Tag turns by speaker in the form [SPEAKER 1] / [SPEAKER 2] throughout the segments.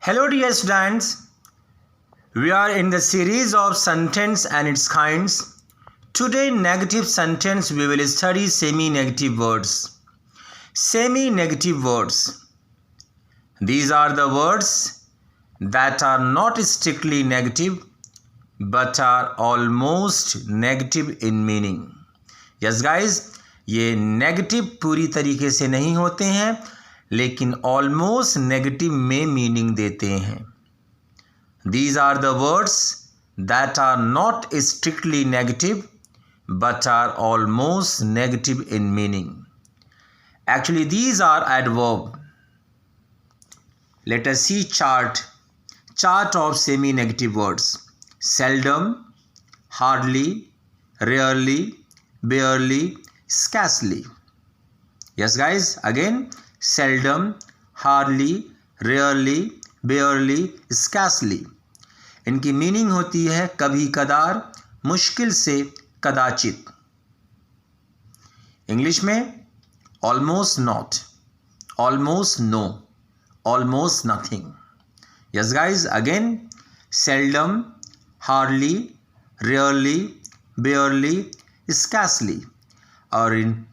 [SPEAKER 1] Hello dear students, we are in the series of sentence and its kinds. Today negative sentence we will study semi-negative words. Semi-negative words. These are the words that are not strictly negative but are almost negative in meaning. Yes guys, ये negative पूरी तरीके से नहीं होते हैं लेकिन almost negative में meaning देते हैं. These are the words that are not strictly negative but are almost negative in meaning. Actually, these are adverb. Let us see chart of semi-negative words. Seldom, hardly, rarely, barely, scarcely. Yes guys, again seldom, hardly, rarely, barely, scarcely. इनकी meaning होती है कभी कदार, मुश्किल से, कदाचित. English में almost not, almost no, almost nothing. Yes guys, again seldom, hardly, rarely, barely, scarcely. और इन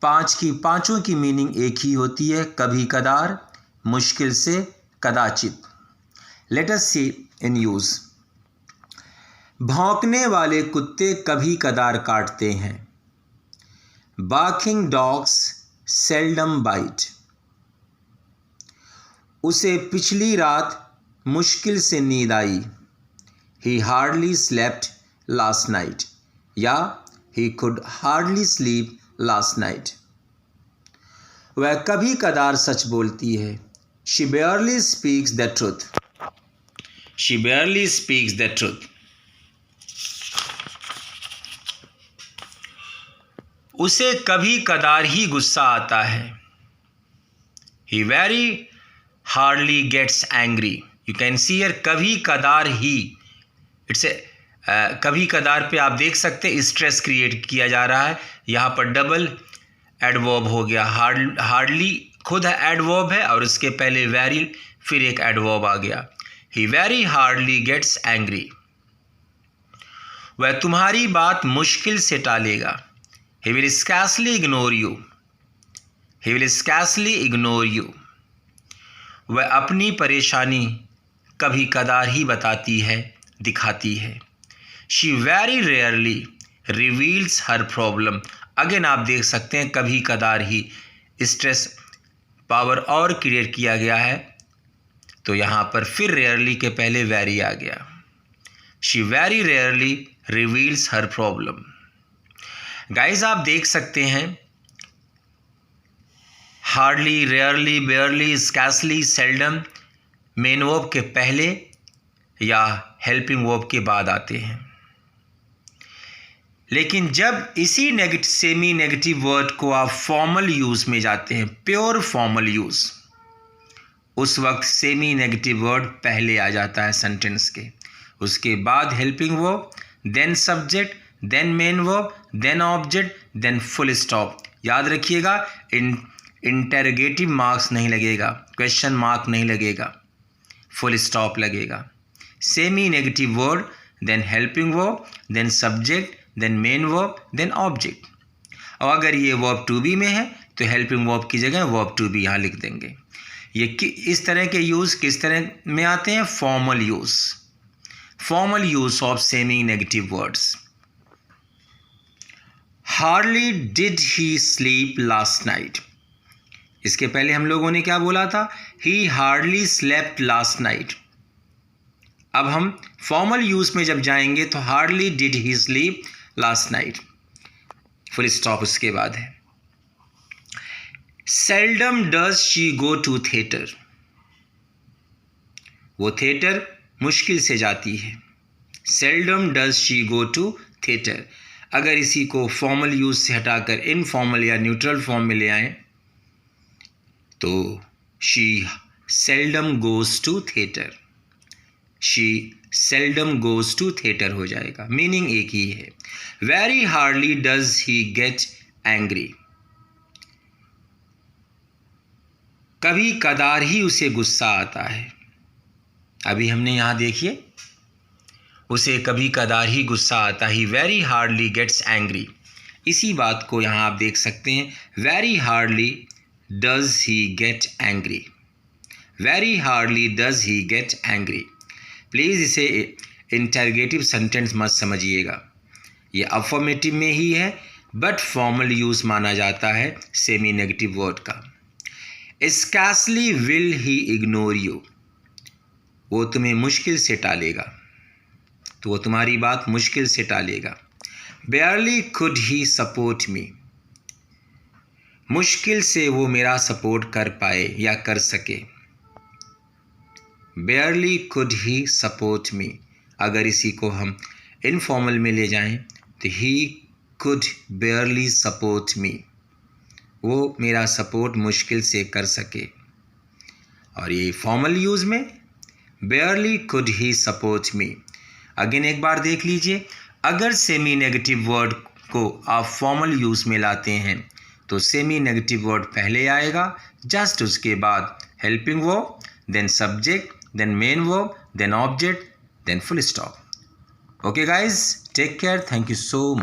[SPEAKER 1] पांचों की मीनिंग एक ही होती है, कभी कदार, मुश्किल से, कदाचित. Let us C in use. भौंकने वाले कुत्ते कभी कदार काटते हैं. Barking dogs seldom bite. उसे पिछली रात मुश्किल से नींद आई. He hardly slept last night. या he could hardly sleep last night. वह कभी कदार सच बोलती है. She barely speaks the truth. She barely speaks the truth. उसे कभी कदार ही गुस्सा आता है. He very hardly gets angry. You can see here कभी कदार ही. It's a कभी कदार पे आप देख सकते हैं स्ट्रेस क्रिएट किया जा रहा है. यहाँ पर डबल एडवर्ब हो गया. हार्डली खुद एडवर्ब है और उसके पहले वेरी फिर एक एडवर्ब आ गया. He very hardly gets angry. वह तुम्हारी बात मुश्किल से टालेगा. He will scarcely ignore you. He will scarcely ignore you. वह अपनी परेशानी कभी कदार ही बताती है, दिखाती है. She very rarely reveals her problem. Again आप देख सकते हैं कभी कदार ही स्ट्रेस पावर और क्रिएट किया गया है तो यहाँ पर फिर रेयरली के पहले वेरी आ गया. She very rarely reveals her problem. Guys आप देख सकते हैं hardly, rarely, barely, scarcely, seldom main verb के पहले या हेल्पिंग वर्ब के बाद आते हैं. लेकिन जब इसी सेमी नेगेटिव वर्ड को आप फॉर्मल यूज में जाते हैं, प्योर फॉर्मल यूज, उस वक्त सेमी नेगेटिव वर्ड पहले आ जाता है सेंटेंस के. उसके बाद helping verb, then subject, then main verb, then object, then full stop. याद रखिएगा इंटरोगेटिव मार्क्स नहीं लगेगा, क्वेश्चन मार्क नहीं लगेगा, फुल स्टॉप लगेगा. Semi negative word, then helping verb, then subject, then main verb, then object. और अगर ये वर्ब टू बी में है तो हेल्पिंग वर्ब की जगह वर्ब टू बी यहाँ लिख देंगे. ये इस तरह के यूज़ किस तरह में आते हैं? Formal use. Formal use of semi negative words. Hardly did he sleep last night. इसके पहले हम लोगों ने क्या बोला था? ही हार्डली स्लेप्ट लास्ट नाइट. अब हम फॉर्मल यूज़ में जब जाएंगे तो hardly did he sleep last night, full stop उसके बाद है. Seldom does she go to theatre. वो थिएटर मुश्किल से जाती है. Seldom does she go to theatre. अगर इसी को फॉर्मल यूज से हटाकर इनफॉर्मल या न्यूट्रल फॉर्म में ले आए तो she seldom goes to theatre. She seldom goes to theatre हो जाएगा. मीनिंग एक ही है. Very hardly does he get angry. कभी कदार ही उसे गुस्सा आता है. अभी हमने यहाँ देखिए, उसे कभी कदार ही गुस्सा आता, ही वेरी हार्डली गेट्स एंग्री। इसी बात को यहाँ आप देख सकते हैं, very hardly does he get angry, very hardly does he get angry. Please इसे इंटरगेटिव सेंटेंस मत समझिएगा, ये अफर्मेटिव में ही है बट फॉर्मल यूज़ माना जाता है सेमी नेगेटिव वर्ड का। Scarcely will he ignore you, वो तुम्हें मुश्किल से टालेगा, तो वो तुम्हारी बात मुश्किल से टालेगा। बेयरली कुड ही सपोर्ट मी, मुश्किल से वो मेरा सपोर्ट कर पाए या कर सके। बेयरली कुड ही सपोर्ट मी, अगर इसी को हम इनफॉर्मल में ले जाएं तो ही कुड बेयरली सपोर्ट मी, वो मेरा सपोर्ट मुश्किल से कर सके। और ये फॉर्मल यूज़ में बेयरली could he support me. Again एक बार देख लीजिए, अगर सेमी नेगेटिव वर्ड को आप फॉर्मल यूज़ में लाते हैं तो सेमी नेगेटिव वर्ड पहले आएगा, जस्ट उसके बाद helping verb, then subject, then main verb, then object, then full stop. Okay guys, take care, thank you so much.